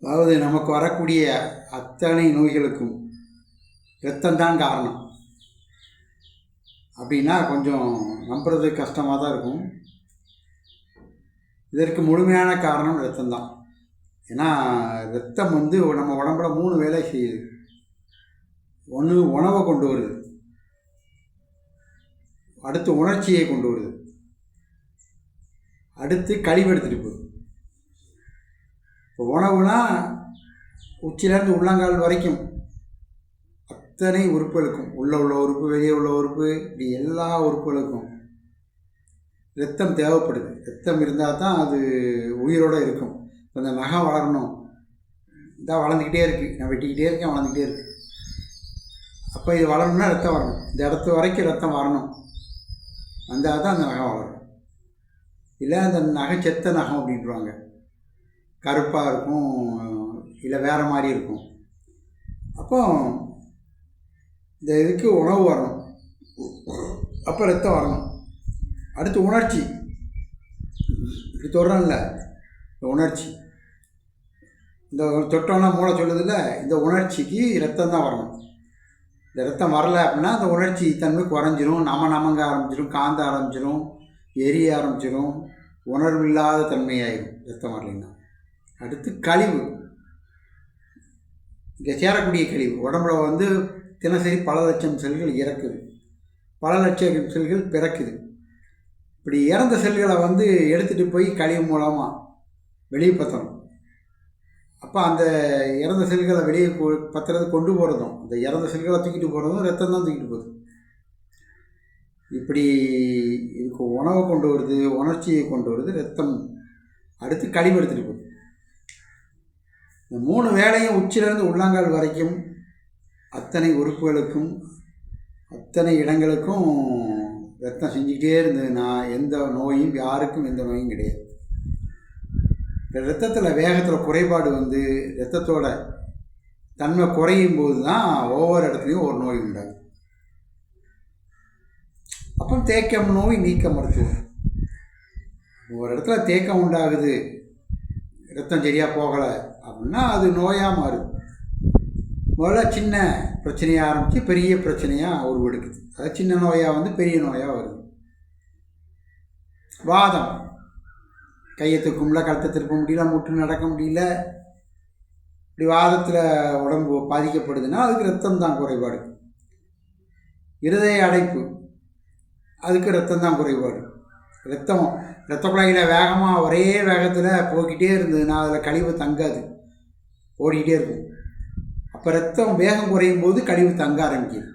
அதாவது நமக்கு வரக்கூடிய அத்தனை நோய்களுக்கும் இரத்தம்தான் காரணம் அப்படின்னா கொஞ்சம் நம்புறது கஷ்டமாக தான் இருக்கும். இதற்கு முழுமையான காரணம் இரத்தம்தான். ஏன்னா இரத்தம் நம்ம உடம்புல 3 வேலை செய்யுது. ஒன்று உணவை கொண்டு வருது, அடுத்து உணர்ச்சியை கொண்டு வருது, அடுத்து கழிவெடுத்துட்டு போகுது. இப்போ உணவுனா உச்சிலேருந்து உள்ளங்கால் வரைக்கும் அத்தனை உறுப்புகளுக்கும், உள்ள உறுப்பு, வெளியே உள்ள உறுப்பு, இப்படி எல்லா உறுப்புகளுக்கும் இரத்தம் தேவைப்படுது. இரத்தம் இருந்தால் தான் அது உயிரோடு இருக்கும். இப்போ இந்த நகம் வளரணும், இதான் வளர்ந்துக்கிட்டே இருக்குது, நான் வெட்டிக்கிட்டே இருக்கேன், வளர்ந்துக்கிட்டே இருக்குது. அப்போ இது வளரணும்னா ரத்தம் வரணும், இந்த இடத்து வரைக்கும் ரத்தம் வரணும், வந்தால் தான் அந்த நகம் வளரும். இல்லை அந்த நகம் செத்த நகம் அப்படின்ட்டுருவாங்க, கருப்பாக இருக்கும், இல்லை வேறு மாதிரி இருக்கும். அப்போ இந்த இதுக்கு உணவு வரணும், அப்போ ரத்தம் வரணும். அடுத்து உணர்ச்சி, இப்படி தொடுறோம்ல, இந்த உணர்ச்சி, இந்த தொட்டோன்னா மூளை சொல்லுதில்ல, இந்த உணர்ச்சிக்கு ரத்தம் தான் வரணும். இந்த ரத்தம் வரலை அப்படின்னா அந்த உணர்ச்சி தன்மை குறைஞ்சிரும், நமங்க ஆரம்பிச்சிடும், காந்த ஆரம்பிச்சிடும், எரிய ஆரம்பிச்சிடும், உணர்வு இல்லாத தன்மையாயிடும் ரத்தம் வரலைன்னா. அடுத்து கழிவு, இங்கே சேரக்கூடிய கழிவு உடம்புல தினசரி பல லட்சம் செல்கள் இறக்குது, பல லட்சம் செல்கள் பிறக்குது. இப்படி இறந்த செல்களை எடுத்துகிட்டு போய் கழிவு மூலமாக வெளியே பற்றணும். அப்போ அந்த இறந்த செல்களை வெளியே பற்றுறது கொண்டு போகிறதும், அந்த இறந்த செல்களை தூக்கிட்டு போகிறதும் ரத்தம் தான் தூக்கிட்டு போகுது. இப்படி இதுக்கு உணவை கொண்டு வருது, உணர்ச்சியை கொண்டு வருது ரத்தம். அடுத்து கழிவு எடுத்துகிட்டு போகுது. இந்த 3 வேளையும் உச்சிலேருந்து உள்ளங்கால் வரைக்கும் அத்தனை உறுப்புகளுக்கும் அத்தனை இடங்களுக்கும் ரத்தம் செஞ்சுக்கிட்டே இருந்ததுன்னா எந்த நோயும், யாருக்கும் எந்த நோயும் கிடையாது. ரத்தத்தில் வேகத்தில் குறைபாடு ரத்தத்தோட தன்மை குறையும் போது தான் ஒவ்வொரு இடத்துலையும் ஒரு நோய் உண்டாகுது. அப்போ தேக்கம் நோய் நீக்க மருத்துவம். ஒரு இடத்துல தேக்கம் உண்டாகுது, ரத்தம் சரியாக போகலை அப்படின்னா அது நோயாக மாறுது. முதல்ல சின்ன பிரச்சனையாக ஆரம்பித்து பெரிய பிரச்சனையாக உருவெடுக்குது. அது சின்ன நோயாக பெரிய நோயாக வருது. வாதம், கையை தூக்க முடியல, கழுத்தை திருப்ப முடியல, முட்டு நடக்க முடியல, இப்படி வாதத்தில் உடம்பு பாதிக்கப்படுதுன்னா அதுக்கு ரத்தம் தான் குறைபாடு. இருதய அடைப்பு, அதுக்கு ரத்தம் தான் குறைபாடு. ரத்த குழாயில் வேகமாக ஒரே வேகத்தில் போய்கிட்டே இருந்ததுன்னா அதில் கழிவு தங்காது, ஓடிக்கிட்டே இருக்கும். அப்போ ரத்தம் வேகம் குறையும் போது கழிவு தங்க ஆரம்பிக்குது,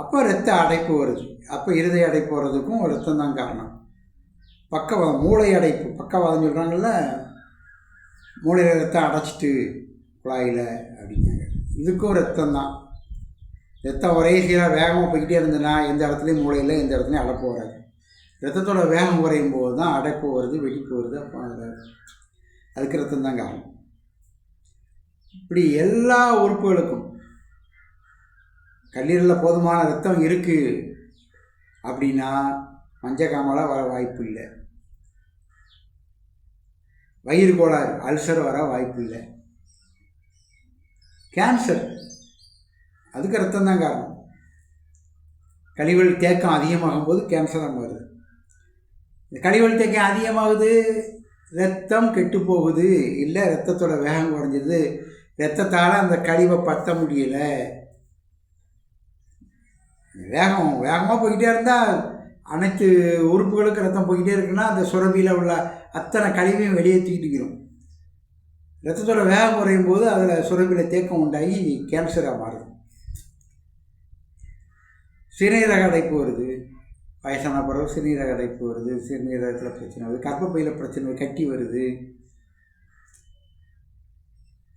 அப்போ ரத்த அடைப்பு வருது. அப்போ இருதய அடைப்பு வர்றதுக்கும் ரத்தம் தான் காரணம். பக்கவாதம், மூளை அடைப்பு, பக்கவாதம் சொல்கிறாங்கல்ல, மூளையில் ரத்தம் அடைச்சிட்டு குழாயில் அப்படிங்காங்க, இதுக்கும் ரத்தம் தான். ரத்தம் ஒரே சீராக வேகமாக போய்கிட்டே இருந்ததுன்னா எந்த இடத்துலையும் மூளையில் எந்த இடத்துலையும் அடைப்பு வராது. ரத்தத்தோட வேகம் குறையும் போது தான் அடைப்பு வருது, வெடிப்பு வருது. அப்போ அதுக்கு ரத்தம் தான் காரணம். இப்படி எல்லா உறுப்புகளுக்கும் கல்லீரலில் போதுமான ரத்தம் இருக்குது அப்படின்னா மஞ்சக்காமலை வர வாய்ப்பு இல்லை, வயிறு கோளாறு அல்சர் வர வாய்ப்பு இல்லை, கேன்சர் அதுக்கு ரத்தம் தான் காரணம். கழிவறை தேக்கம் அதிகமாகும் போது கேன்சராக வருது. இந்த கழிவறை தேக்கம் அதிகமாகுது, ரத்தம் கெட்டு போகுது, இல்லை ரத்தத்தோட வேகம் குறைஞ்சிது, ரத்தத்தால் அந்த கழிவை பற்ற முடியலை. வேகமாக போய்கிட்டே இருந்தால் அனைத்து உறுப்புகளுக்கும் ரத்தம் போய்கிட்டே இருக்குன்னா அந்த சுரப்பியில் உள்ள அத்தனை கழிவையும் வெளியே தூக்கிட்டுக்கிறோம். ரத்தத்தோட வேகம் குறையும் போது அதில் சுரப்பியில் தேக்கம் உண்டாகி கேன்சராக மாறுது. சிறுநீரக அடைப்பு வருது, வயசான பிறகு சிறுநீரக அடைப்பு வருது, சிறுநீரகத்தில் பிரச்சனை வருது, கர்ப்பப்பையில் பிரச்சனை வருது, கட்டி வருது.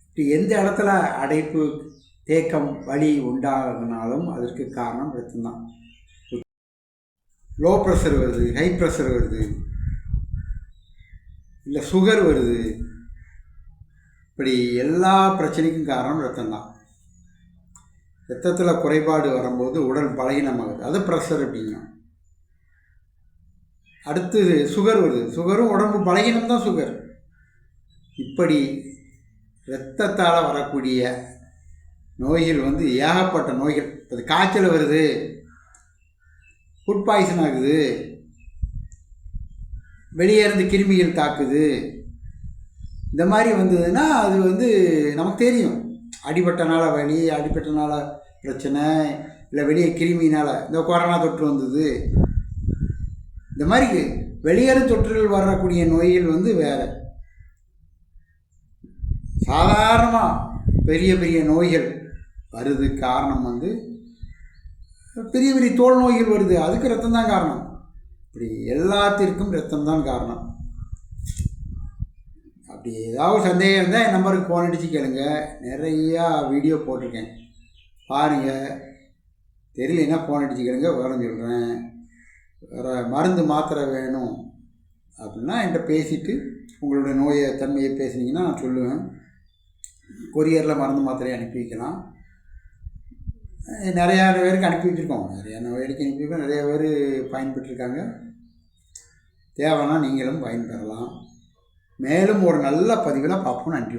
இப்படி எந்த இடத்துல அடைப்பு, தேக்கம், வலி உண்டாகினாலும் அதற்கு காரணம் ரத்தம் தான். லோ ப்ரெஷர் வருது, ஹை ப்ரெஷர் வருது, இல்லை சுகர் வருது, இப்படி எல்லா பிரச்சனைக்கும் காரணம் ரத்தம் தான். ரத்தத்தில் குறைபாடு வரும்போது உடல் பலகீனமாகுது, அது ப்ரெஷர் அப்படிங்க. அடுத்து சுகர் வருது, சுகரும் உடம்பு பலகீனம் தான் சுகர். இப்படி இரத்தத்தால் வரக்கூடிய நோய்கள் வந்து ஏகப்பட்ட நோய்கள். இப்போ காய்ச்சல் வருது, ஃபுட் பாய்சன் ஆகுது, வெளியே இருந்து கிருமிகள் தாக்குது, இந்த மாதிரி வந்ததுன்னா அது வந்து நமக்கு தெரியும். அடிபட்டனால வலி, அடிபட்டனால பிரச்சனை, இல்லை வெளியே கிருமினால் இந்த கொரோனா தொற்று வந்தது, இந்த மாதிரி வெளியேறு தொற்றுகள் வரக்கூடிய நோய்கள் வந்து வேறு. சாதாரணமாக பெரிய பெரிய நோய்கள் வருது காரணம் வந்து பெரிய பெரிய தோல் நோய்கள் வருது, அதுக்கு ரத்தம் தான் காரணம். இப்படி எல்லாத்திற்கும் ரத்தம் தான் காரணம். அப்படி ஏதாவது சந்தேகம் இருந்தால் என் நம்பருக்கு ஃபோன் அடித்து கேளுங்க. நிறையா வீடியோ போட்டிருக்கேன், பாருங்கள். தெரியலன்னா ஃபோன் அடித்து கேளுங்க, விவரம் சொல்கிறேன். வேறு மருந்து மாத்திரை வேணும் அப்படின்னா என்கிட்ட பேசிவிட்டு உங்களுடைய நோயை தன்மையை பேசுனீங்கன்னா நான் சொல்லுவேன். கொரியரில் மருந்து மாத்திரையை அனுப்பி வைக்கலாம். நிறையா பேருக்கு அனுப்பி வச்சுருக்கோம், நிறையா நோயாளிக்கு அனுப்பி வைக்கோம். நிறையா பேர் பயன்பெற்றிருக்காங்க. தேவைன்னா நீங்களும் பயன்பெறலாம். மேலும் ஒரு நல்ல பதிவில் பார்ப்போம். நன்றி.